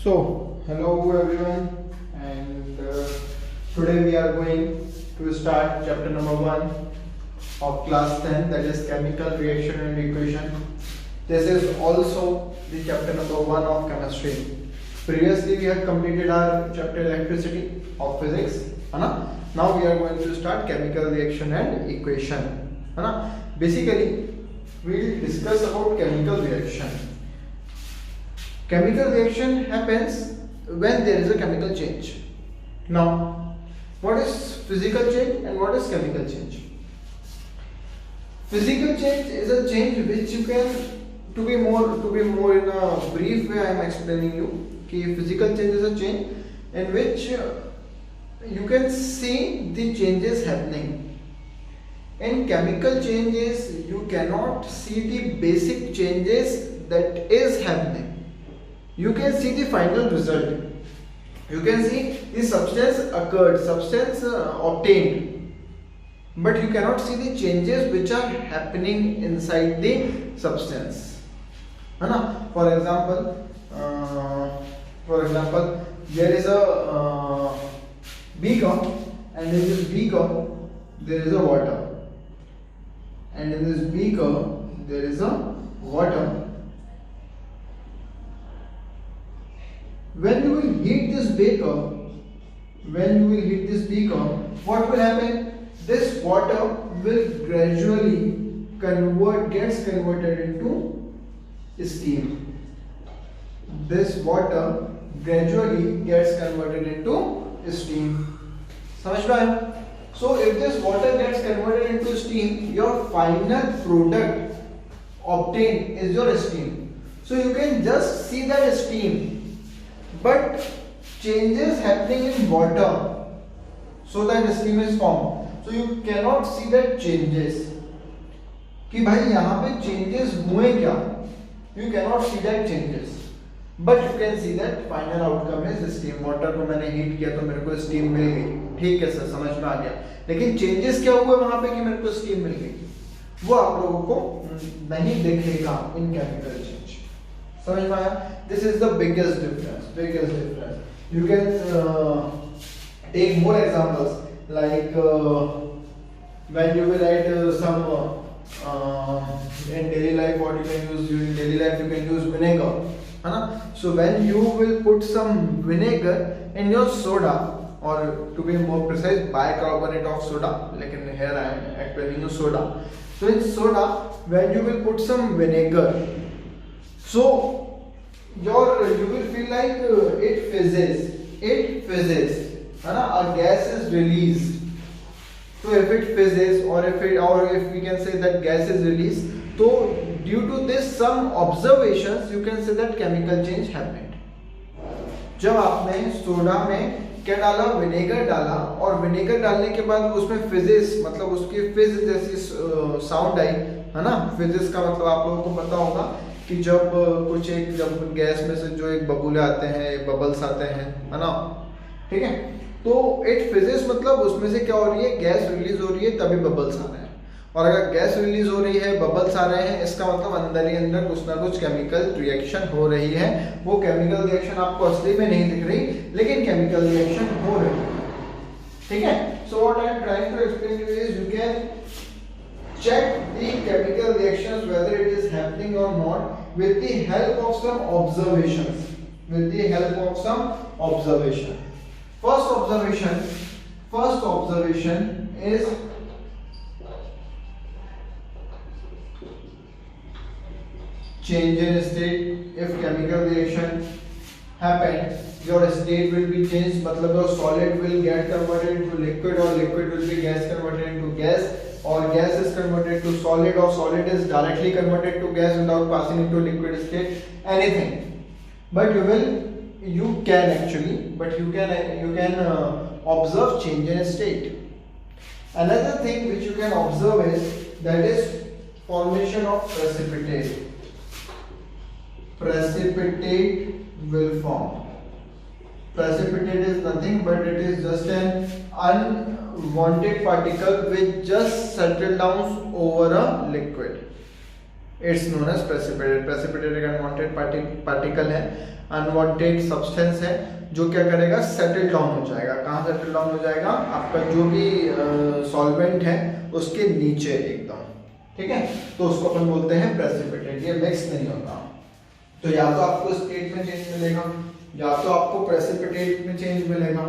So, hello everyone, and today we are going to start chapter number 1 of class 10, that is chemical reaction and equation. This is also the chapter number 1 of chemistry. Previously we had completed our chapter electricity of physics, now we are going to start chemical reaction and equation. Basically we will discuss about chemical reaction. Chemical reaction happens when there is a chemical change. Now, what is physical change and what is chemical change? Physical change is a change which you can, to be more in a brief way, I am explaining you. कि physical change is a change in which you can see the changes happening. In chemical changes, you cannot see the basic changes that is happening. You can see the final result. You can see the substance occurred, substance obtained, but you cannot see the changes which are happening inside the substance. For example, there is a beaker, and in this beaker there is a water, and in this beaker there is a water. When you will heat this beaker, what will happen? This water will gradually gets converted into steam. This water gradually gets converted into steam. समझ में आया? So if this water gets converted into steam, your final product obtained is your steam. So you can just see that steam, but changes happening in water, so that steam is formed. So you cannot see that changes. कि भाई यहाँ पे changes हुए क्या? You cannot see that changes, but you can see that final outcome is steam. Water को मैंने heat किया तो मेरे को steam मिल गई. ठीक है सर, समझ में आ गया. लेकिन changes क्या हुए वहाँ पे कि मेरे को steam मिल गई? वो आप लोगों को नहीं दिखेगा in chemical change. समझ में आया? This is the biggest difference. You can take more examples, like when you will add some in daily life. What you can use in daily life? You can use vinegar. So when you will put some vinegar in your soda, or to be more precise, bicarbonate of soda. Lekin here I am explaining you soda. So in soda, when you will put some vinegar, so you will feel like it fizzes. A gas is released. So if it fizzes, or if we can say that gas is released, so due to this some observations you can say that chemical change happened. जब आपने soda में क्या डाला, vinegar डाला, और vinegar डालने के बाद उसमें फिजिक्स, मतलब उसकी फिज जैसी साउंड आई, है ना. फिजिक्स का मतलब आप लोगों को पता होगा कि जब गैस में से जो एक बबूले आते हैं, बबल्स आते हैं, है ना. ठीक है, तो इट फिजिक्स मतलब उसमें से क्या हो रही है, गैस रिलीज हो रही है, तभी बबल्स आ रहे हैं. और अगर गैस रिलीज हो रही है, बबल्स आ रहे हैं, इसका मतलब अंदर ही अंदर कुछ ना कुछ केमिकल रिएक्शन हो रही है. वो केमिकल रिएक्शन आपको असली में नहीं दिख रही, लेकिन केमिकल रिएक्शन हो रही है. ठीक है. So what I am trying to explain you is, you can check the chemical reactions whether it is happening or not with the help of some observations. First observation is change in state. If chemical reaction happen, your state will be changed. मतलब your solid will get converted into liquid, or liquid will be gas converted into gas, or gas is converted to solid, or solid is directly converted to gas without passing into liquid state. Anything, but you can observe change in state. Another thing which you can observe is that is formation of precipitate. Precipitate will form. Precipitate is nothing but it is just an unwanted particle which just settle down over a liquid. It's known as precipitate. Precipitate एक unwanted particle है, unwanted substance है जो क्या करेगा, settle down हो जाएगा। कहाँ settle down हो जाएगा, आपका जो भी सॉल्वेंट है उसके नीचे एकदम, ठीक है। तो उसको अपन बोलते हैं प्रेसिपिटेट। ये मिक्स नहीं होता। तो या तो आपको स्टेट में चेंज मिलेगा, या तो आपको प्रेसिपिटेट में चेंज मिलेगा,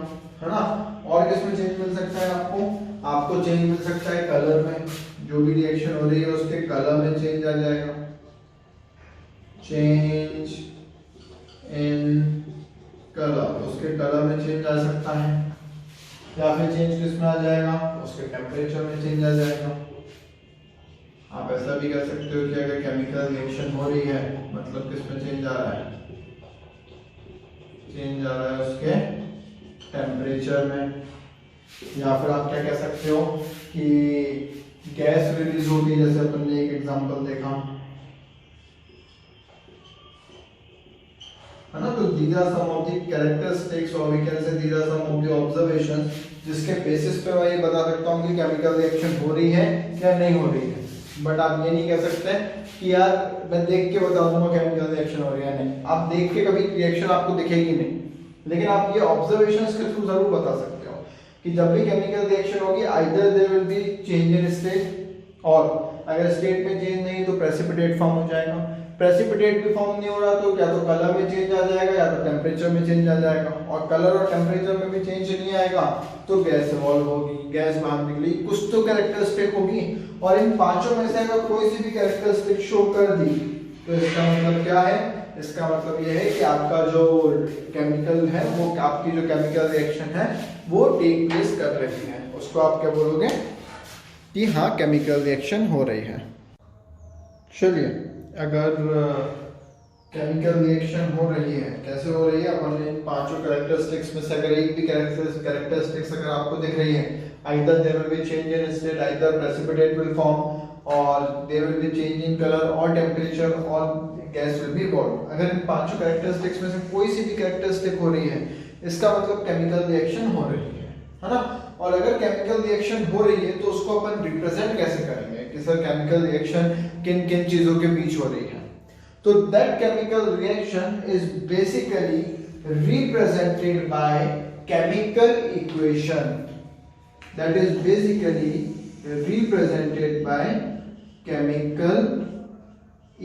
है ना। और किस में चेंज मिल सकता है आपको चेंज मिल सकता है कलर में। जो भी रिएक्शन हो रही है उसके कलर में चेंज आ जाएगा, चेंज इन कलर, उसके कलर में चेंज आ सकता है। या फिर चेंज किस में आ जाएगा, उसके टेम्परेचर में चेंज आ जाएगा। आप ऐसा भी कर सकते हो कि अगर केमिकल रिएक्शन हो रही है, मतलब किस में चेंज आ रहा है, चेंज आ रहा है उसके टेम्परेचर में। या फिर आप क्या कह सकते हो कि गैस रिलीज होगी, जैसे अपन ने एक एग्जांपल देखा, है ना। तो these are some of the characteristics or we can say these are some of the observations जिसके बेसिस पे मैं ये बता सकता हूँ कि केमिकल रिएक्शन हो रही है या नहीं हो रही है। बट आप ये नहीं कह सकते कि यार मैं देख के बता दूंगा केमिकल रिएक्शन हो रही है नहीं। आप देख के कभी रिएक्शन आपको दिखेगी नहीं, लेकिन आप ये ऑब्जर्वेशंस के थ्रू जरूर बता सकते हो कि जब भी केमिकल रिएक्शन होगी either there will be change in state, और अगर स्टेट में चेंज नहीं तो प्रेसिपिटेट फॉर्म हो जाएगा। प्रेसिपिटेट भी फॉर्म नहीं हो रहा तो क्या तो कलर में चेंज आ जाएगा या तो टेम्परेचर में चेंज आ जाएगा, और कलर और टेम्परेचर में भी चेंज नहीं आएगा तो गैस इवॉल्व होगी, गैस बाहर निकली, कुछ तो कैरेक्टरिस्टिक होगी। और इन पांचों में से अगर कोई सी भी कैरेक्टरिस्टिक शो कर दी तो इसका मतलब क्या है, इसका मतलब यह है कि आपका जो केमिकल है वो, आपकी जो केमिकल रिएक्शन है वो टेक प्लेस कर रही है। उसको आप क्या बोलोगे कि हाँ केमिकल रिएक्शन हो रही है। चलिए, अगर केमिकल रिएक्शन हो रही है, कैसे हो रही है, अपन इन पांचों कैरेक्टरिस्टिक्स में से अगर एक भी कैरेक्टरिस्टिक्स अगर आपको दिख रही है, either there will be change in state, either precipitate will form, or there will be change in color or temperature, or gas will be evolved। अगर इन पांचों कैरेक्टरिस्टिक्स में से कोई सी भी कैरेक्टरिस्टिक हो रही है, इसका मतलब केमिकल रिएक्शन हो रही है ना। और अगर केमिकल रिएक्शन हो रही है तो उसको अपन रिप्रेजेंट कैसे करेंगे कि सर केमिकल रिएक्शन किन किन चीजों के बीच हो रही है। तो that chemical reaction is basically represented by chemical equation, that is basically represented by chemical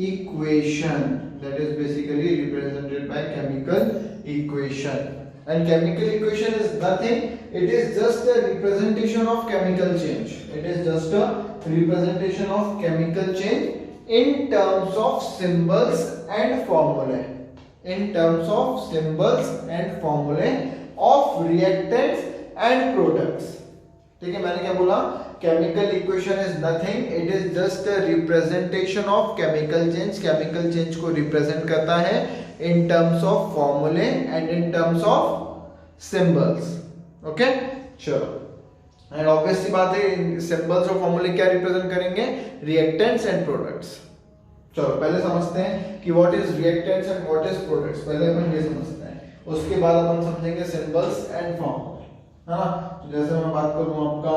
equation, that is basically represented by chemical equation। And chemical equation is nothing, it is just a representation of chemical change, it is just a representation of chemical change in terms of symbols and formulae, in terms of symbols and formulae of reactants and products। ठीक है, मैंने क्या बोला, chemical equation is nothing, it is just a representation of chemical change. Chemical change को represent करता है in terms of फॉर्मूले and in terms of symbols. Okay, चलो, एंड ऑब्वियस सी बात है, सिंबल्स और फॉर्मूले क्या रिप्रेजेंट करेंगे, रिएक्टेंट्स एंड प्रोडक्ट्स। चलो पहले समझते हैं कि what is reactants and what is products, पहले अपन ये समझते हैं, उसके बाद अपन समझेंगे सिंबल्स एंड फॉर्मूले, है ना। तो जैसे मैं बात करूं आपका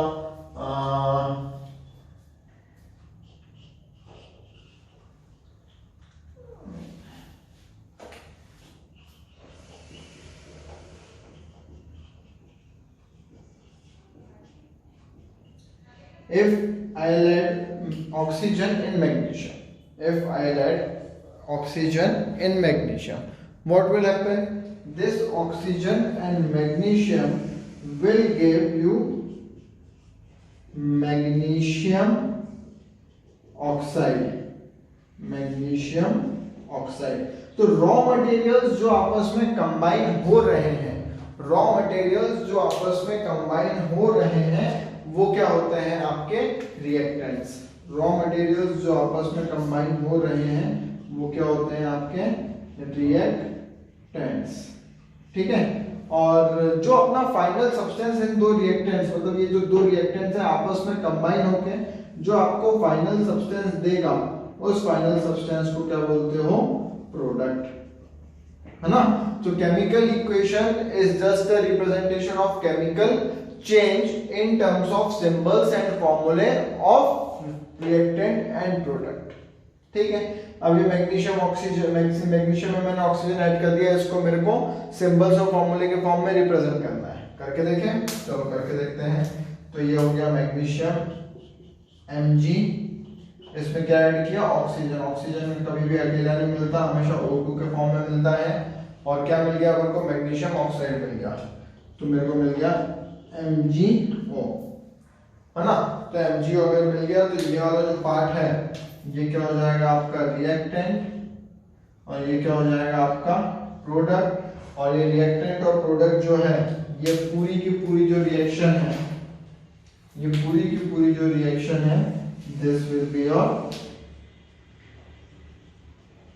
if I'll add oxygen in magnesium, if I'll add oxygen in magnesium, what will happen, this oxygen and magnesium will give you magnesium oxide, magnesium oxide। तो रॉ मटेरियल्स जो आपस में कंबाइन हो रहे हैं, रॉ मटेरियल्स जो आपस में कंबाइन हो रहे हैं वो क्या होते हैं, आपके रिएक्टेंट्स। रॉ मटेरियल्स जो आपस में कंबाइन हो रहे हैं वो क्या होते हैं, आपके रिएक्टेंट्स। ठीक है, और जो अपना फाइनल सब्सटेंस इन दो रिएक्टेंट्स, मतलब ये जो दो रिएक्टेंट्स हैं आपस में कंबाइन होके जो आपको फाइनल सब्सटेंस देगा, उस फाइनल सब्सटेंस को क्या बोलते हो, प्रोडक्ट, है ना। तो chemical equation is just a representation of chemical change in terms of symbols and फॉर्मूले ऑफ रिएक्टेंट एंड प्रोडक्ट। ठीक है। अब ये मैग्नीशियम ऑक्सीजन, मैग्नीशियम में मैंने ऑक्सीजन ऐड कर दिया, इसको मेरे को सिंबल्स और फॉर्मूले के फॉर्म में रिप्रेजेंट करना है। करके देखें, चलो करके देखते हैं। तो ये हो गया मैग्नीशियम Mg, इसमें क्या ऐड किया, ऑक्सीजन। ऑक्सीजन कभी भी अकेला नहीं मिलता, हमेशा O2 के फॉर्म में मिलता है। और क्या मिल गया अपन को, मैग्नीशियम ऑक्साइड मिल गया। तो मेरे को मिल गया MgO, है ना। तो MgO अगर मिल गया तो ये वाला जो पार्ट है ये क्या हो जाएगा आपका रिएक्टेंट, और ये क्या हो जाएगा आपका प्रोडक्ट। और ये रिएक्टेंट और प्रोडक्ट जो है ये पूरी की पूरी जो रिएक्शन है, ये पूरी की पूरी जो रिएक्शन है, this will be your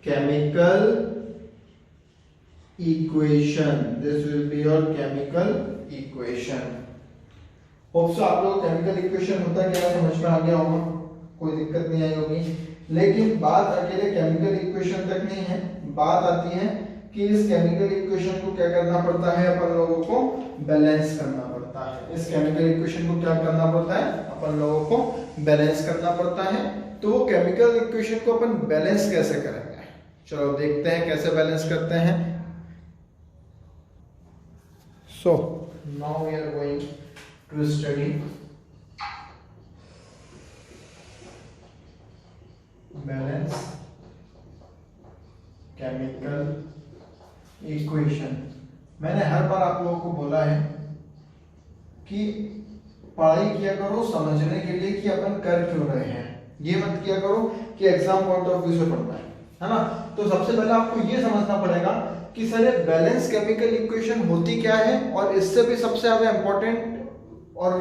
chemical equation. This will be your chemical equation. Hope so आप लोग केमिकल इक्वेशन होता क्या है समझ में आ गया होगा, कोई दिक्कत नहीं आई होगी। लेकिन बात अकेले केमिकल इक्वेशन तक नहीं है, बात आती है कि इस केमिकल इक्वेशन को क्या करना पड़ता है, अपन लोगों को बैलेंस करना पड़ता है। इस केमिकल इक्वेशन को क्या करना पड़ता है, अपन लोगों को बैलेंस करना पड़ता है। तो वो केमिकल इक्वेशन को अपन बैलेंस कैसे करेंगे, चलो देखते हैं कैसे बैलेंस करते हैं। So now we are going to study balance chemical equation. मैंने हर बार आप लोगों को बोला है कि पढ़ाई किया करो समझने के लिए कि अपन कर क्यों रहे हैं, ये मत किया करो कि एग्जाम पॉइंट ऑफ व्यू से पढ़ना है ना। तो सबसे पहले आपको ये समझना पड़ेगा कि सर ये बैलेंस केमिकल इक्वेशन होती क्या है, और इससे भी सबसे ज्यादा इंपॉर्टेंट और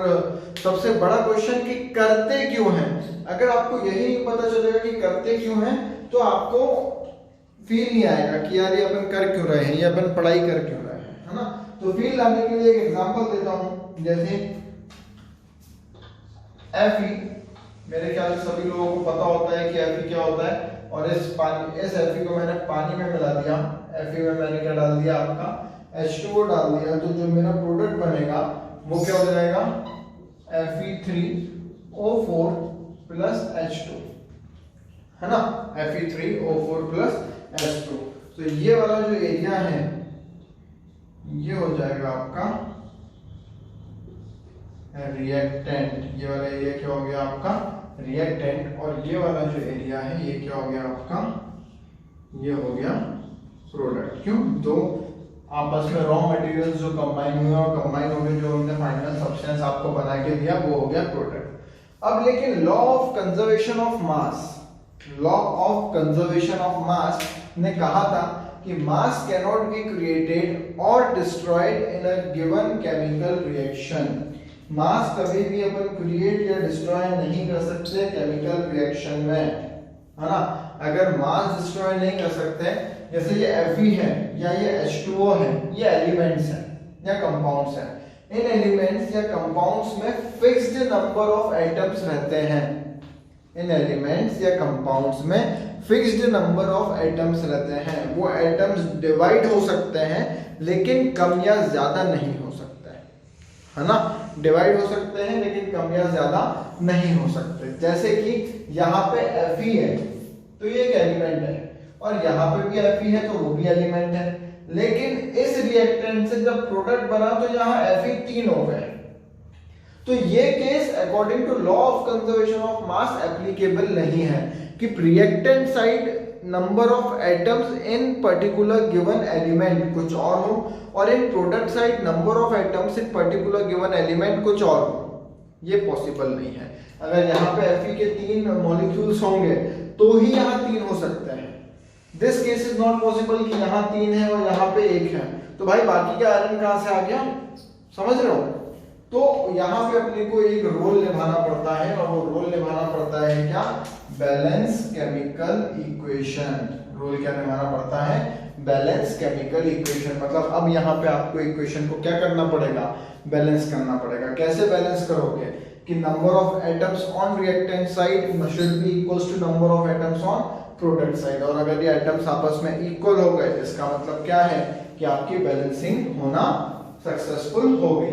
सबसे बड़ा क्वेश्चन कि करते क्यों हैं। अगर आपको यही नहीं पता चलेगा कि करते क्यों हैं तो आपको फील नहीं आएगा कि यार ये अपन कर क्यों रहे हैं, ये अपन पढ़ाई कर क्यों रहे हैं, है ना। तो फील लाने के लिए एक एग्जांपल देता हूं। जैसे Fe, मेरे ख्याल से सभी लोगों को पता होता है कि Fe क्या होता है। और इस Fe को मैंने पानी में मिला दिया, Fe में मैंने क्या डाल दिया, आपका H2O डाल दिया। तो जो मेरा प्रोडक्ट बनेगा वो क्या हो जाएगा, Fe3O4 प्लस H2, है ना। Fe3O4 plus H2। तो ये वाला जो एरिया है ये हो जाएगा आपका रिएक्टेंट। ये वाला एरिया क्या हो गया आपका रिएक्टेंट। और ये वाला जो एरिया है ये क्या हो गया आपका, ये हो गया प्रोडक्ट। क्यों, दो आपस में रॉ मटेरियल्स जो कंबाइन हुए और कंबाइन होकर जो हमने फाइनल सब्सटेंस आपको बना के दिया वो हो गया प्रोडक्ट। अब लेकिन law of conservation of mass, law of conservation of mass ने कहा था कि mass can not be created और destroyed in a given chemical reaction. Mass कभी भी अपन क्रिएट या डिस्ट्रॉय नहीं कर सकते केमिकल रिएक्शन में, है ना। अगर मास डिस्ट्रॉय नहीं कर सकते, जैसे ये Fe है या ये H2O है, ये एलिमेंट्स हैं या कंपाउंड्स हैं। इन एलिमेंट्स या कंपाउंड्स में फिक्स्ड नंबर ऑफ एटम्स रहते हैं। इन एलिमेंट्स या कंपाउंड्स में फिक्स्ड नंबर ऑफ एटम्स रहते हैं। वो एटम्स डिवाइड हो सकते हैं लेकिन कम या ज्यादा नहीं हो सकते, है ना। डिवाइड हो सकते हैं लेकिन कम या ज्यादा नहीं हो सकते। जैसे कि यहाँ पे Fe है तो ये एक एलिमेंट है, और यहाँ पे भी Fe है तो वो भी एलिमेंट है। लेकिन इस रिएक्टेंट से जब प्रोडक्ट बना तो यहाँ Fe 3 हो गए। तो ये case according to law of conservation of mass applicable नहीं है कि reactant side number of atoms in particular given element कुछ और हो और in product side number of atoms in particular given element कुछ और हो। ये पॉसिबल नहीं है। अगर यहाँ पे Fe के 3 मॉलिक्यूल्स होंगे तो ही यहाँ 3 हो सकते हैं। This case is not possible कि यहाँ 3 है और यहाँ पे 1 है, तो भाई बाकी का आयरन कहाँ से आ गया, समझ रहे हो। तो यहाँ पे अपने को एक रोल निभाना पड़ता है, और वो रोल निभाना पड़ता है क्या, बैलेंस केमिकल इक्वेशन। रोल क्या निभाना पड़ता है, बैलेंस केमिकल इक्वेशन। मतलब अब यहाँ पे आपको इक्वेशन को क्या करना पड़ेगा, बैलेंस करना पड़ेगा। कैसे बैलेंस करोगे कि number of atoms on reactant side should be equals to number of atoms on product side. और अगर ये एटम्स आपस में इक्वल हो गए इसका मतलब क्या है कि आपकी बैलेंसिंग होना सक्सेसफुल हो गई।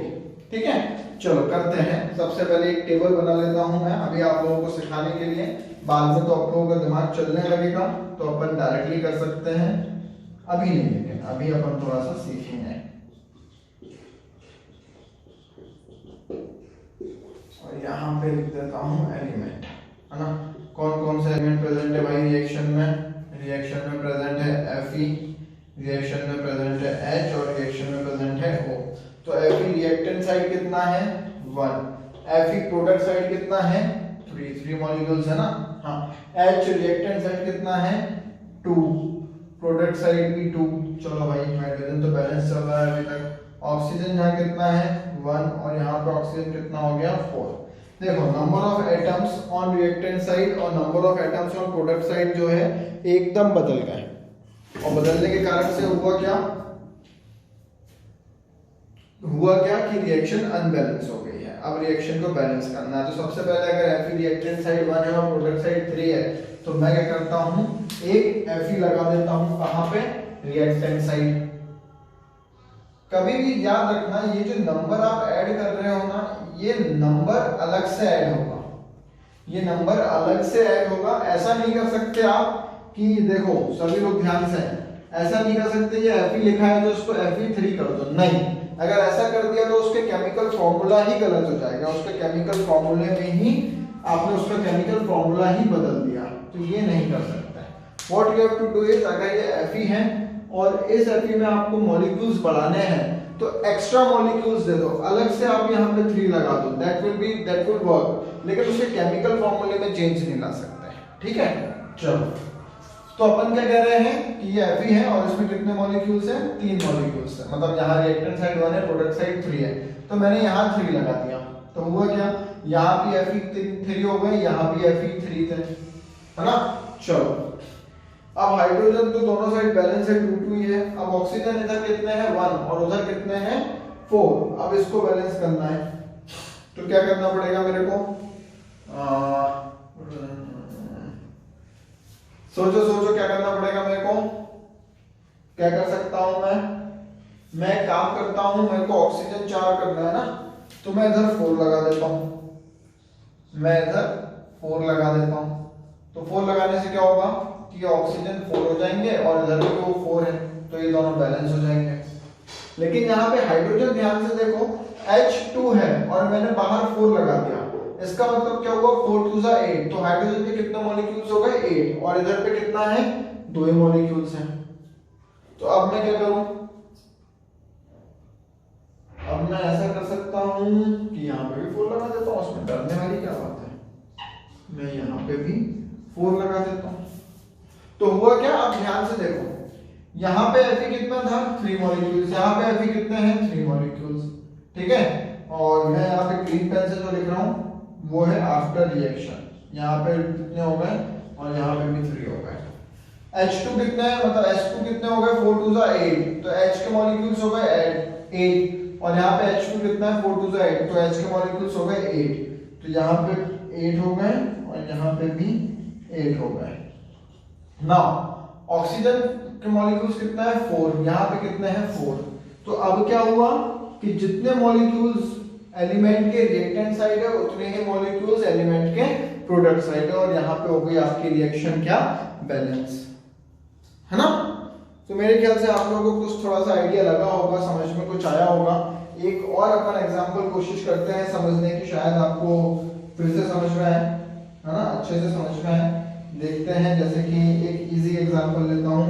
ठीक है, चलो करते हैं। सबसे पहले एक टेबल बना लेता हूं मैं अभी आप लोगों को सिखाने के लिए, बाद में तो आप लोगों का दिमाग चलने लगेगा तो अपन डायरेक्टली कर सकते हैं, अभी नहीं, लेकिन अभी अपन थोड़ा सा सीखेंगे। और यहाँ पे लिख देता हूँ एलिमेंट, है ना। कौन कौन सा एलिमेंट प्रेजेंट है भाई रिएक्शन में? रिएक्शन में प्रेजेंट है Fe, रिएक्शन में प्रेजेंट है H और रिएक्शन में प्रेजेंट है O। तो Fe रिएक्टेंट साइड कितना है 1, Fe प्रोडक्ट साइड कितना है 3 मॉलिक्यूल्स है ना। हाँ, H रिएक्टेंट साइड कितना है 2, प्रोडक्ट साइड भी 2। चलो भाई हाइड्रोजन तो बैलेंस चल रहा है अभी तक। ऑक्सीजन यहाँ कितना है 1 और यहाँ पे ऑक्सीजन कितना हो गया 4। देखो number of atoms on reactant side और number of atoms on product side जो है एकदम बदल गए, और बदलने के कारण से हुआ क्या कि रिएक्शन अनबैलेंस हो गई है। अब रिएक्शन को बैलेंस करना है, तो सबसे पहले अगर Fe रिएक्टेंट साइड 1 है और प्रोडक्ट साइड 3 है तो मैं क्या करता हूं, एक Fe लगा देता हूं कहां पे, रिएक्टेंट साइड। कभी भी याद रखना ये जो नंबर आप ऐड कर रहे हो ना, ये नंबर अलग से ऐड होगा, ये नंबर अलग से ऐड होगा। ऐसा नहीं कर सकते आप कि देखो सभी लोग ध्यान से, ऐसा नहीं कर सकते ये Fe लिखा है तो इसको Fe3 कर दो, नहीं। अगर ऐसा कर दिया तो उसके केमिकल फॉर्मूला ही गलत हो जाएगा, उसके केमिकल फॉर्मूले में ही आपने उसका केमिकल फॉर्मूला ही बदल दिया, तो ये नहीं कर सकते। What you have to do is, अगर ये Fe है और इस Fe में आपको मॉलिक्यूल्स बढ़ाने हैं तो एक्स्ट्रा मॉलिक्यूल्स दे दो, अलग से आप यहाँ पे 3 लगा दो, दैट विल वर्क, लेकिन उसके केमिकल फॉर्मूले में चेंज नहीं ला सकते, ठीक है। चलो तो अपन क्या कह रहे हैं कि ये Fe है और इसमें कितने मॉलिक्यूल्स हैं 3 मॉलिक्यूल्स हैं, मतलब यहाँ रिएक्टेंट साइड 1 है प्रोडक्ट साइड 3 है, तो मैंने यहाँ 3 लगा दिया, तो हुआ क्या, यहाँ भी Fe3 हो गए, यहाँ भी Fe3 थे, है ना। चलो अब हाइड्रोजन तो दोनों साइड बैलेंस है 2 ही है। अब ऑक्सीजन इधर कितने हैं 1 और उधर कितने हैं 4। अब इसको बैलेंस करना है तो क्या करना पड़ेगा मेरे को, सोचो क्या करना पड़ेगा मेरे को, क्या कर सकता हूं मैं काम करता हूं, मेरे को ऑक्सीजन 4 करना है ना, तो मैं इधर 4 लगा देता हूं, तो 4 लगाने से क्या होगा कि ऑक्सीजन 4 हो जाएंगे और इधर भी वो 4 है, तो ये दोनों बैलेंस हो जाएंगे। लेकिन यहाँ पे हाइड्रोजन ध्यान से देखो H2 है और मैंने बाहर 4 लगा दिया, इसका मतलब क्या हुआ 4 2 8, तो हाइड्रोजन पे कितने मॉलिक्यूल्स हो गए 8 और इधर पे कितना है 2 ही मॉलिक्यूल्स हैं। तो अब मैं क्या करूं, अब मैं ऐसा कर सकता हूं कि यहाँ पे भी 4 लगा देता हूं, उसमें डरने वाली क्या बात है, मैं यहाँ पे भी 4 लगा देता हूं। तो हुआ क्या, अब ध्यान से देखो यहाँ पे Fe कितना था 3 मॉलिक्यूल्स, यहाँ पे Fe कितने हैं 3 मॉलिक्यूल्स, ठीक है। और मैं यहाँ पे ग्रीन पेन से जो लिख रहा हूँ वो है आफ्टर रिएक्शन, यहाँ पे कितने हो गए और यहाँ पे भी 3 हो गए। H2 कितने हैं, मतलब H2 कितने हो गए 4 2 8, तो H के मॉलिक्यूल्स हो गए 8 और यहाँ पे H2 कितना है 4 2 8, तो H के मॉलिक्यूल्स हो गए 8, तो यहाँ पे 8 हो गए और यहाँ पे भी 8 हो गए। नाउ ऑक्सीजन के मॉलिक्यूल्स कितना है 4, यहाँ पे कितने हैं 4, तो अब क्या हुआ कि जितने मॉलिक्यूल्स एलिमेंट के रिएक्टेंट साइड है उतने ही मॉलिक्यूल्स एलिमेंट के प्रोडक्ट साइड है, और यहाँ पे हो गई आपकी रिएक्शन क्या बैलेंस, है ना। तो मेरे ख्याल से आप लोगों को कुछ थोड़ा सा आइडिया लगा होगा, समझ में कुछ आया होगा। एक और अपन एग्जांपल कोशिश करते हैं समझने की, शायद आपको फिर से समझ में आए, है ना, अच्छे से समझ में आए। देखते हैं, जैसे कि एक इजी एग्जांपल लेता हूं।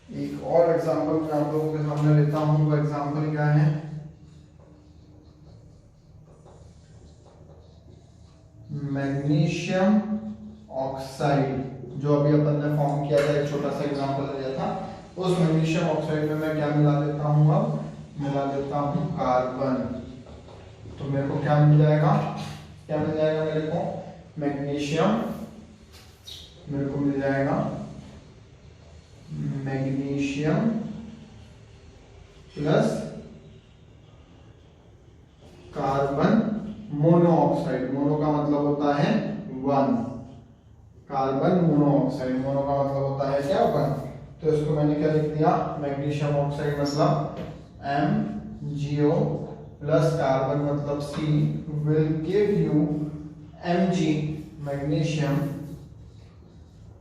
एक और एग्जांपल मैं आप लोगों के सामने लेता हूं, वो एग्जांपल क्या है, मैग्नीशियम ऑक्साइड, जो अभी अपन ने फॉर्म किया था, एक छोटा सा एग्जांपल लिया था। उस मैग्नीशियम ऑक्साइड में मैं क्या मिला देता हूं, अब मिला देता हूं कार्बन, तो मेरे को क्या मिल जाएगा, मेरे को मैग्नीशियम, मेरे को मिल जाएगा magnesium plus carbon monoxide, mono का मतलब होता है 1, कार्बन मोनोऑक्साइड, मोनो का मतलब होता है क्या 1, तो इसको मैंने क्या लिख दिया मैग्नीशियम ऑक्साइड मतलब MgO प्लस कार्बन मतलब C will give you Mg magnesium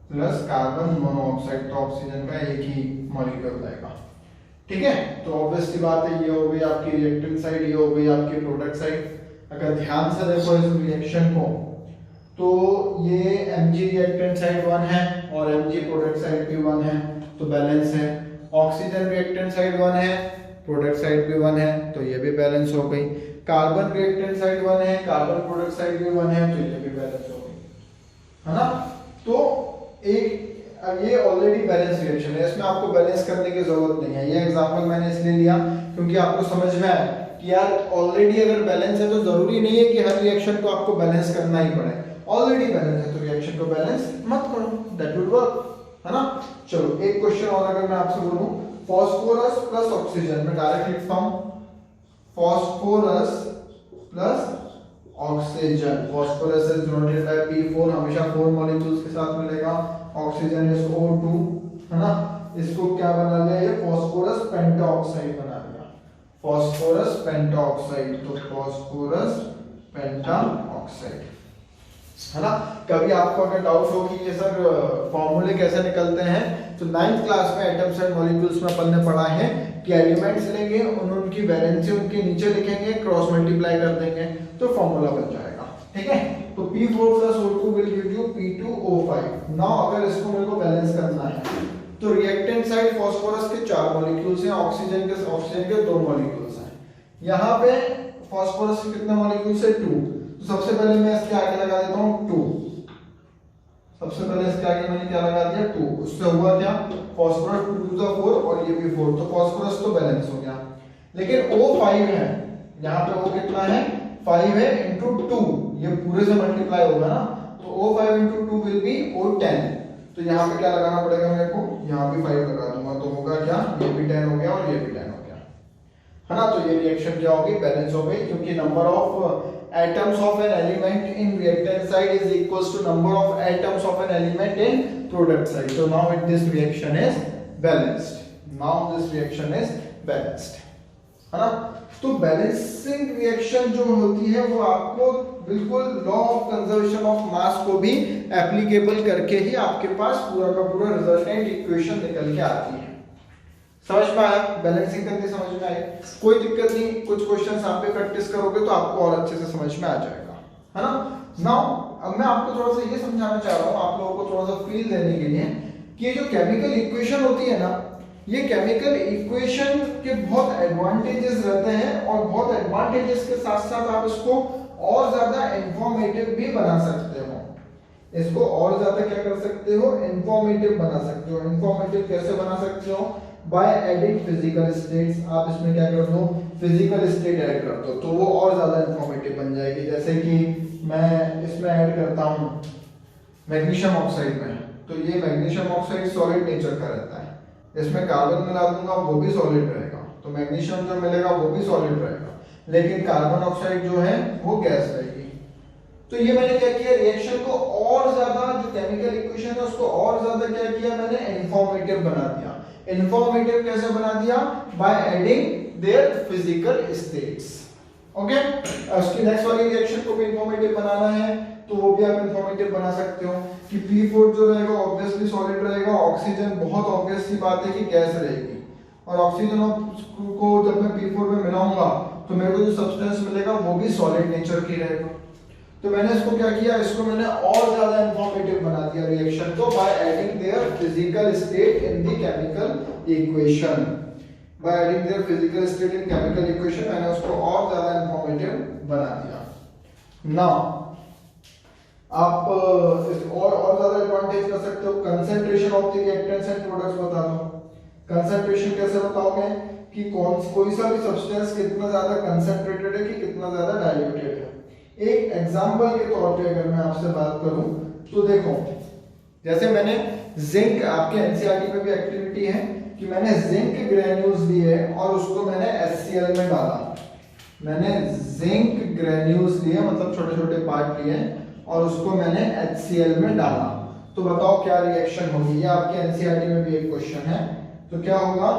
plus carbon monoxide, तो ऑक्सीजन का एक ही मॉलिक्यूल रहेगा। ठीक है, तो ऑब्वियसली बात है, ये हो गई आपकी रिएक्टेंट साइड, ये हो गई आपकी प्रोडक्ट साइड। अगर ध्यान से देखो इस रिएक्शन को, तो ये Mg रिएक्टेंट साइड 1 है और Mg प्रोडक्ट साइड भी 1 है, तो बैलेंस है। ऑक्सीजन रिएक्टेंट साइड 1 है, प्रोडक्ट साइड भी 1 है, तो ये भी बैलेंस हो गई। कार्बन रिएक्टेंट साइड 1 है, कार्बन प्रोडक्ट साइड भी 1 है, तो ये भी बैलेंस हो गई, है ना। तो एक ये ऑलरेडी बैलेंस रिएक्शन है, इसमें आपको बैलेंस करने की जरूरत नहीं है। ये एग्जांपल मैंने इसलिए लिया क्योंकि आपको समझ में आए कि यार ऑलरेडी अगर बैलेंस है तो जरूरी नहीं है कि हर रिएक्शन को आपको बैलेंस करना ही पड़े। ऑलरेडी बैलेंस है तो रिएक्शन को बैलेंस मत करो, दैट वुड वर्क, है ना। चलो एक क्वेश्चन और अगर मैं आपसे बोलूं, फास्फोरस प्लस ऑक्सीजन, मैं डायरेक्ट लिखता हूं phosphorus plus oxygen. Phosphorus is denoted by P4, हमेशा 4 मॉलिक्यूल्स के साथ मिलेगा। ऑक्सीजन इज O2, है ना। इसको क्या बना लिया, ये फास्फोरस पेंटाऑक्साइड बना लिया, फास्फोरस पेंटाऑक्साइड, तो फास्फोरस पेंटाऑक्साइड, है ना। कभी आपको अगर डाउट हो कि ये सर फॉर्मूले कैसे निकलते हैं, तो 9th क्लास में एटम्स एंड मॉलिक्यूल्स में अपन ने पढ़ा है कि एलिमेंट्स लेंगे, उनकी वैलेंसी उनके नीचे लिखेंगे, क्रॉस मल्टीप्लाई कर देंगे तो फॉर्मूला बन जाएगा। ठीक है, तो P4 plus O2 will give you P2O5। Now अगर इसको मेरे को बैलेंस करना है, तो रिएक्टेंट साइड फास्फोरस के 4 मॉलिक्यूल्स हैं, ऑक्सीजन के 2 मॉलिक्यूल्स हैं। यहाँ पे फास्फोरस के कितने मॉलिक्यूल्स है 2, तो सबसे पहले मैं इसके आगे लगा देता हूँ 2, सबसे पहले इसके आगे मैंने क्या लगा दिया 2, उससे हुआ क्या, फास्फोरस 2 to the 4 और ये भी 4, तो फास्फोरस तो बैलेंस हो गया। लेकिन O5 है, यहाँ पे O कितना है 5 है into 2, ये पूरे से मल्टीप्लाई होगा ना, तो O5 into 2 will be O10। तो यहाँ पे क्या लगाना पड़ेगा मेरे को, यहाँ पे 5 लगा दूंगा, तो होगा क्या, ये भी 10 हो गया और ये भी 10 हो गया, है ना। तो ये रिएक्शन क्या होगी, बैलेंस हो गई, क्योंकि number of atoms of an element in reactant side is equals to number of atoms of an element in product side. So now this reaction is balanced. Now this reaction is balanced, है ना। तो balancing reaction जो होती है वो आपको बिल्कुल law of conservation of मास को भी एप्लीकेबल करके ही आपके पास पूरा का पूरा रिजल्टेंट इक्वेशन निकल के आती है। समझ में आया, बैलेंसिंग करके समझ में आया, कोई दिक्कत नहीं, कुछ क्वेश्चंस आप पे प्रैक्टिस करोगे तो आपको और अच्छे से समझ में आ जाएगा, है ना। नाउ अब मैं आपको थोड़ा सा ये समझाना चाह रहा हूँ, आप लोगों को थोड़ा सा फील देने के लिए कि ये जो केमिकल इक्वेशन होती है ना, ये केमिकल इक्वेशन के बहुत एडवांटेजेस रहते हैं और बहुत एडवांटेजेस के साथ साथ आप इसको और ज्यादा इंफॉर्मेटिव भी बना सकते हो। इसको और ज्यादा क्या कर सकते हो, इंफॉर्मेटिव बना सकते हो। इंफॉर्मेटिव कैसे बना सकते हो, बाय एडिंग फिजिकल स्टेट्स। आप इसमें क्या कर दो, फिजिकल स्टेट ऐड कर दो, तो वो और ज्यादा इंफॉर्मेटिव बन जाएगी। जैसे कि मैं इसमें ऐड करता हूँ मैग्नीशियम ऑक्साइड में, तो ये मैग्नीशियम ऑक्साइड सॉलिड नेचर का रहता है, इसमें कार्बन मिला दूंगा वो भी सॉलिड रहेगा, तो मैग्नीशियम जो मिलेगा वो भी सॉलिड रहेगा, लेकिन कार्बन ऑक्साइड जो है वो गैस रहेगी। तो ये मैंने क्या किया, रिएक्शन को और ज्यादा, जो केमिकल इक्वेशन है उसको और ज्यादा क्या किया मैंने, इंफॉर्मेटिव बना दिया। इंफॉर्मेटिव कैसे बना दिया, by adding their physical states. Okay, उसकी नेक्स्ट वाली रिएक्शन को भी इंफॉर्मेटिव बनाना है तो वो भी आप इंफॉर्मेटिव बना सकते हो कि P4 जो रहेगा ऑब्वियसली सॉलिड रहेगा, ऑक्सीजन बहुत ऑब्वियस सी बात है कि गैस रहेगी, और ऑक्सीजन को जब मैं P4 में मिलाऊंगा तो मेरे को जो सब्सटेंस मिलेगा वो भी सॉलिड नेचर की रहेगा। तो मैंने इसको क्या किया, इसको मैंने और ज्यादा इंफॉर्मेटिव बना दिया रिएक्शन को, by adding their physical state in the chemical equation. By adding their physical state in chemical equation मैंने उसको और ज्यादा इंफॉर्मेटिव बना दिया। नाउ आप और ज्यादा एडवांटेज कर सकते हो, concentration of the reactants and products बता दो। कंसंट्रेशन कैसे बताओगे कि कोई सा भी सब्सटेंस कितना ज्यादा कंसंट्रेटेड है कि कितना ज्यादा डाइल्यूटेड है। एक एग्जांपल के तौर पे अगर मैं आपसे बात करूं तो देखो, जैसे मैंने जिंक, आपके एनसीईआरटी में भी एक्टिविटी है कि मैंने जिंक ग्रेन्यूल्स लिए और उसको मैंने HCl में डाला। मैंने जिंक ग्रेन्यूल्स लिए, मतलब छोटे छोटे पार्ट लिए और उसको मैंने HCl में डाला, तो बताओ क्या रिएक्शन होगी। ये आपके एनसीईआरटी में भी एक क्वेश्चन है। तो क्या होगा,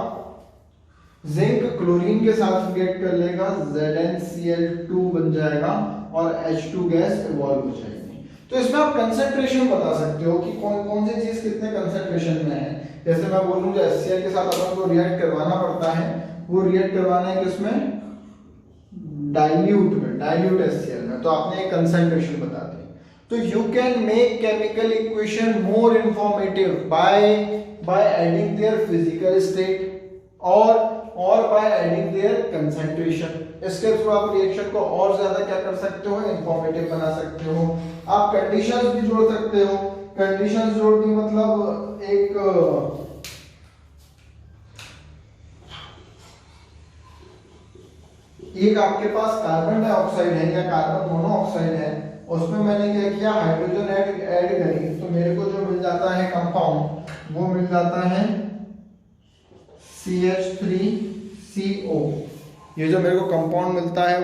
जिंक क्लोरीन के साथ रिएक्ट कर लेगा, ZnCl2 बन जाएगा और H2 गैस इवॉल्व हो जाएगी। तो इसमें आप कंसंट्रेशन बता सकते हो कि कौन कौन सी चीज कितने कंसंट्रेशन में है। जैसे मैं बोलूं जो HCl के साथ अपन को रिएक्ट करवाना पड़ता है, वो रिएक्ट करवाना है किसमें, डाइल्यूट में, डाइल्यूट HCl में, तो आपने एक कंसंट्रेशन बता दी। तो you can make chemical equation more informative by adding their physical state और बाय एडिंग देयर कंसंट्रेशन। इसके थ्रू आप रिएक्शन को और ज्यादा क्या कर सकते हो, इंफॉर्मेटिव बना सकते हो। आप कंडीशंस भी जोड़ सकते हो। कंडीशंस जोड़नी मतलब एक आपके पास कार्बन डाइऑक्साइड है या कार्बन मोनोऑक्साइड है, उसमें मैंने क्या किया, हाइड्रोजन ऐड करी, तो मेरे को जो मिल जाता है कंपाउंड, वो मिल जाता है CH3CO। ये जो मेरे को कंपाउंड मिलता है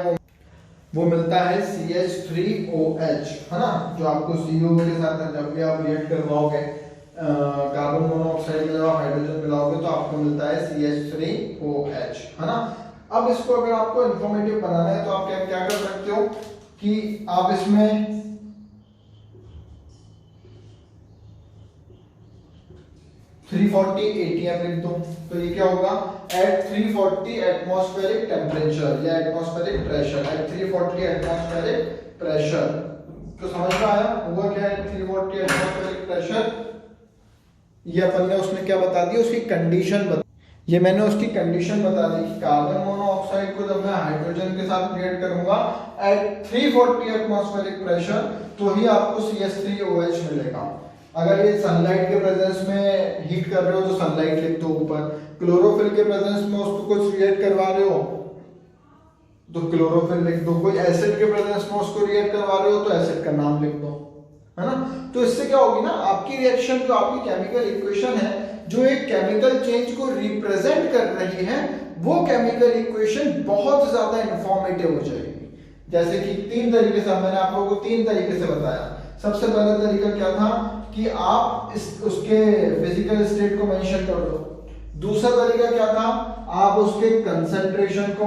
वो मिलता है CH3OH, है ना, जो आपको CO के साथ जब भी आप रिएक्ट करवाओगे कार्बन मोनोऑक्साइड में जब आप हाइड्रोजन मिलाओगे तो आपको मिलता है CH3OH, है ना। अब इसको अगर आपको इंफॉर्मेटिव बनाना है तो आप क्या कर सकते हो कि आप इसमें ATM लिख दो, तो ये क्या होगा, एट 340 एटमॉस्फेरिक टेम्परेचर या atmospheric pressure, at 340 atmospheric pressure. तो समझ में आया हुआ क्या है 340 एटमॉस्फेरिक प्रेशर। ये अपन ने उसमें क्या बता दिया, उसकी कंडीशन ये मैंने उसकी कंडीशन बता दी कि कार्बन मोनोऑक्साइड को जब मैं हाइड्रोजन के साथ रिएक्ट करूंगा एट 340 एटमॉस्फेरिक प्रेशर, तो ही आपको CH3OH मिलेगा। अगर ये सनलाइट के प्रेजेंस में हीट कर रहे हो तो सनलाइट लिख दो ऊपर, क्लोरोफिल के प्रेजेंस में उसको कुछ रिएक्ट करवा रहे हो तो क्लोरोफिल लिख दो, कोई एसिड के प्रेजेंस में उसको रिएक्ट करवा रहे हो तो एसिड का नाम लिख दो, है ना। तो इससे क्या होगी ना, आपकी रिएक्शन जो आपकी केमिकल इक्वेशन है जो एक केमिकल चेंज को रिप्रेजेंट कर रही है, वो केमिकल इक्वेशन बहुत ज्यादा इंफॉर्मेटिव हो जाएगी। जैसे कि तीन तरीके से मैंने आप लोगों को तीन तरीके से बताया। सबसे पहला तरीका क्या था कि आप उसके फिजिकल स्टेट को मेंशन कर दो। दूसरा तरीका क्या था, आप उसके कंसंट्रेशन को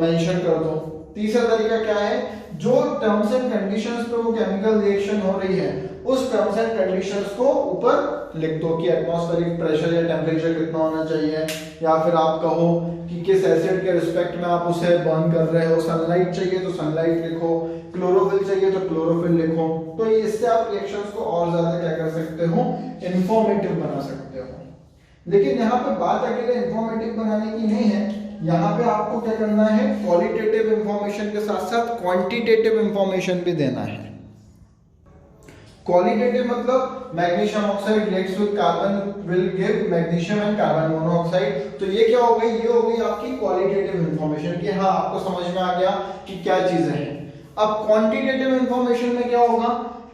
मेंशन कर दो। तीसरा तरीका क्या है, जो टर्म्स एंड कंडीशंस पे वो केमिकल रिएक्शन हो रही है उस टर्म्स एंड कंडीशंस को ऊपर लिख दो कि एटमॉस्फेरिक प्रेशर या टेम्परेचर कितना होना चाहिए, या फिर आप कहो कि किस एसिड के रिस्पेक्ट में आप उसे बर्न कर रहे हो। सनलाइट चाहिए तो सनलाइट लिखो, क्लोरोफिल चाहिए तो क्लोरोफिल लिखो। तो इससे आप रिएक्शंस को और ज्यादा क्या कर सकते हो, इंफॉर्मेटिव बना सकते हो। लेकिन यहाँ पे बात अकेले इंफॉर्मेटिव बनाने की नहीं है, यहाँ पे आपको क्या करना है, क्वालिटेटिव इंफॉर्मेशन के साथ साथ क्वांटिटेटिव इंफॉर्मेशन भी देना है। क्वालिटेटिव मतलब magnesium oxide reacts with carbon will give magnesium and carbon monoxide. तो ये क्या हो गई, ये हो गई आपकी क्वालिटेटिव इंफॉर्मेशन कि हाँ आपको समझ में आ गया कि क्या चीजें हैं। अब क्वांटिटेटिव इंफॉर्मेशन में क्या होगा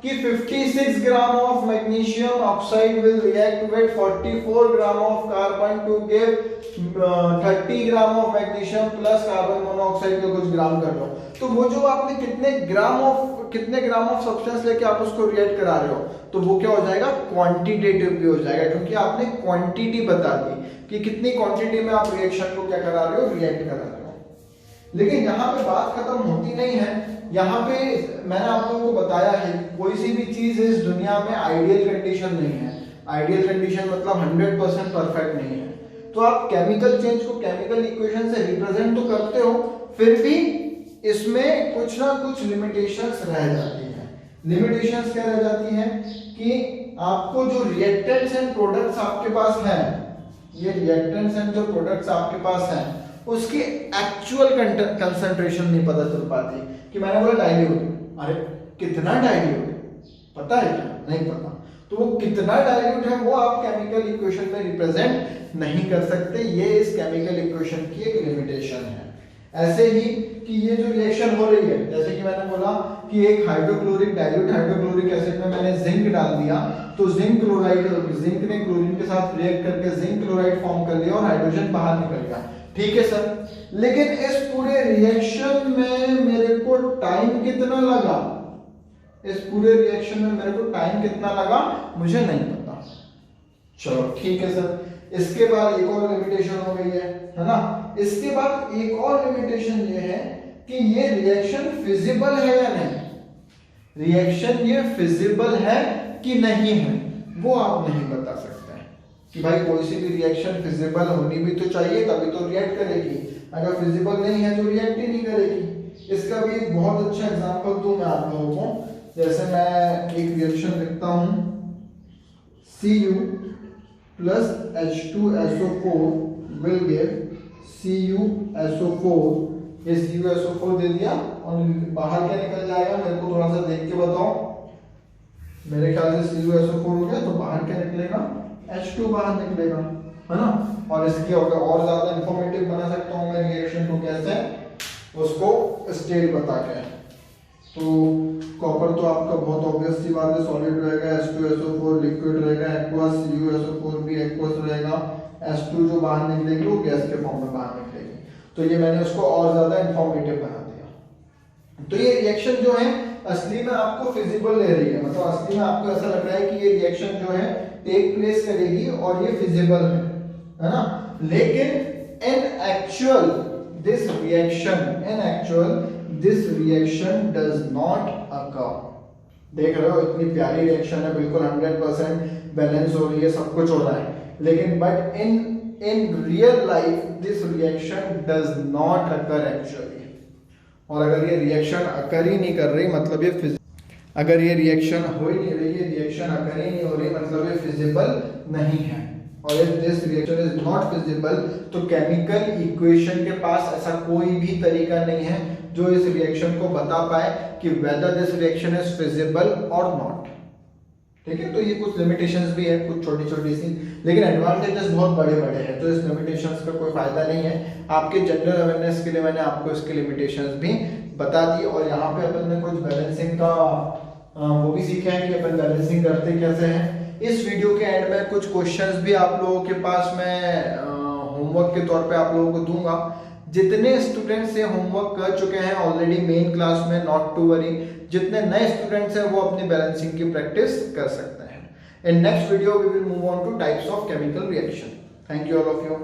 कि 56 gram of magnesium oxide will react with 44 gram of carbon to give 30 gram of magnesium plus carbon monoxide के कुछ ग्राम कर लो। तो वो जो आपने कितने ग्राम ऑफ सब्सटेंस लेके आप उसको रिएक्ट करा रहे हो, तो वो क्या हो जाएगा, क्वांटिटेटिव भी हो जाएगा, क्योंकि आपने क्वांटिटी बता दी कि कितनी क्वांटिटी में आप रिएक्शन को क्या करा रहे हो, रिएक्ट करा रहे हो। लेकिन यहाँ पे बात खत्म होती नहीं है। यहाँ पे मैंने आप लोगों को बताया है कोई सी भी चीज इस दुनिया में आइडियल कंडीशन नहीं है। आइडियल कंडीशन मतलब 100% परफेक्ट नहीं है। तो आप केमिकल चेंज को केमिकल इक्वेशन से रिप्रेजेंट तो करते हो, फिर भी इसमें कुछ ना कुछ लिमिटेशंस रह जाती हैं। लिमिटेशंस क्या रह जाती हैं कि आपको जो रिएक्टेंट्स एंड प्रोडक्ट्स आपके पास हैं, ये रिएक्टेंट्स एंड जो प्रोडक्ट्स आपके पास हैं उसकी एक्चुअल कंसंट्रेशन नहीं पता चल पाती। कि मैंने बोला डाइल्यूट, अरे कितना डाइल्यूट पता है क्या, नहीं पता। तो वो कितना डाइल्यूट है वो आप केमिकल इक्वेशन में रिप्रेजेंट नहीं कर सकते। ये इस केमिकल इक्वेशन की एक लिमिटेशन है। ऐसे ही कि ये जो रिएक्शन हो रही है, जैसे कि मैंने बोला कि एक हाइड्रोक्लोरिक डाइल्यूट हाइड्रोक्लोरिक एसिड में मैंने जिंक डाल दिया, तो जिंक ने क्लोरीन के साथ रिएक्ट करके जिंक क्लोराइड फॉर्म कर लिया और हाइड्रोजन बाहर निकल गया। ठीक है सर, लेकिन इस पूरे रिएक्शन में मेरे को टाइम कितना लगा, इस पूरे रिएक्शन में मेरे को टाइम कितना लगा मुझे नहीं पता। चलो ठीक है सर। इसके बाद एक और लिमिटेशन हो गई है ना। इसके बाद एक और लिमिटेशन ये है कि ये रिएक्शन फिजिबल है या नहीं। रिएक्शन ये फिजिबल है कि नहीं है वो आप नहीं बता सकते हैं कि भाई कोई सी भी रिएक्शन फिजिबल होनी भी तो चाहिए तभी तो रिएक्ट करेगी, अगर फिजिबल नहीं है तो रिएक्ट ही नहीं करेगी। इसका भी एक बहुत अच्छा एग्जांपल दूं मैं आप लोगों को। जैसे मैं एक रिएक्शन लिखता हूं Cu plus H2SO4 will give CuSO4। ये CuSO4 दे दिया और बाहर क्या निकल जाएगा मेरे को थोड़ा सा देख के बताओ। मेरे ख्याल से CuSO4 हो गया तो बाहर क्या निकलेगा H2 बाहर निकलेगा, है ना। और इसकी अगर और ज्यादा इंफॉर्मेटिव बना सकता हूँ मैं रिएक्शन को कैसे, उसको स्टेट बता के। तो कॉपर तो आपका बहुत ऑब्वियस सी बात है सॉलिड रहेगा, H2SO4 लिक्विड रहेगा, एक्वस CuSO4 भी एक्वस रहेगा, H2 जो बाहर निकलेगी वो गैस के फॉर्म में बाहर निकलेगी। तो ये मैंने उसको और ज्यादा इंफॉर्मेटिव बना दिया। तो ये रिएक्शन जो है असली में आपको फिजिबल ले रही है, मतलब असली में आपको ऐसा लग रहा है कि ये रिएक्शन जो है टेक प्लेस करेगी और ये फिजिबल है ना। लेकिन इन actual this reaction does not occur. देख रहे हो इतनी प्यारी रिएक्शन है, बिल्कुल 100% बैलेंस हो रही है, सब कुछ हो रहा है, लेकिन but in real life this reaction does not occur actually. और अगर ये रिएक्शन अकर ही नहीं कर रही मतलब ये अगर ये रिएक्शन हो ही नहीं रही, ये रिएक्शन अकर ही नहीं हो रही मतलब ये फिजिबल नहीं है। और if this reaction is not feasible तो केमिकल इक्वेशन के पास ऐसा कोई भी तरीका नहीं है जो इस रिएक्शन को बता पाए कि whether this reaction is feasible और नॉट। ठीक है, तो ये कुछ लिमिटेशंस भी है, कुछ छोटी छोटी सी, लेकिन एडवांटेजेस बहुत बड़े बड़े हैं, तो इस लिमिटेशंस का कोई फायदा नहीं है। आपके जनरल अवेयरनेस के लिए मैंने आपको इसके लिमिटेशंस भी बता दी। और यहाँ पे अपन ने कुछ बैलेंसिंग का वो भी सीखे हैं कि अपन बैलेंसिंग करते कैसे हैं। इस वीडियो के एंड में कुछ क्वेश्चंस भी आप लोगों के पास मैं होमवर्क के तौर पे आप लोगों को दूंगा। जितने स्टूडेंट्स ये होमवर्क कर चुके हैं ऑलरेडी मेन क्लास में, नॉट टू वरी, जितने नए स्टूडेंट्स हैं वो अपनी बैलेंसिंग की प्रैक्टिस कर सकते हैं। In next video we will move on to types of chemical reaction. Thank you all of you.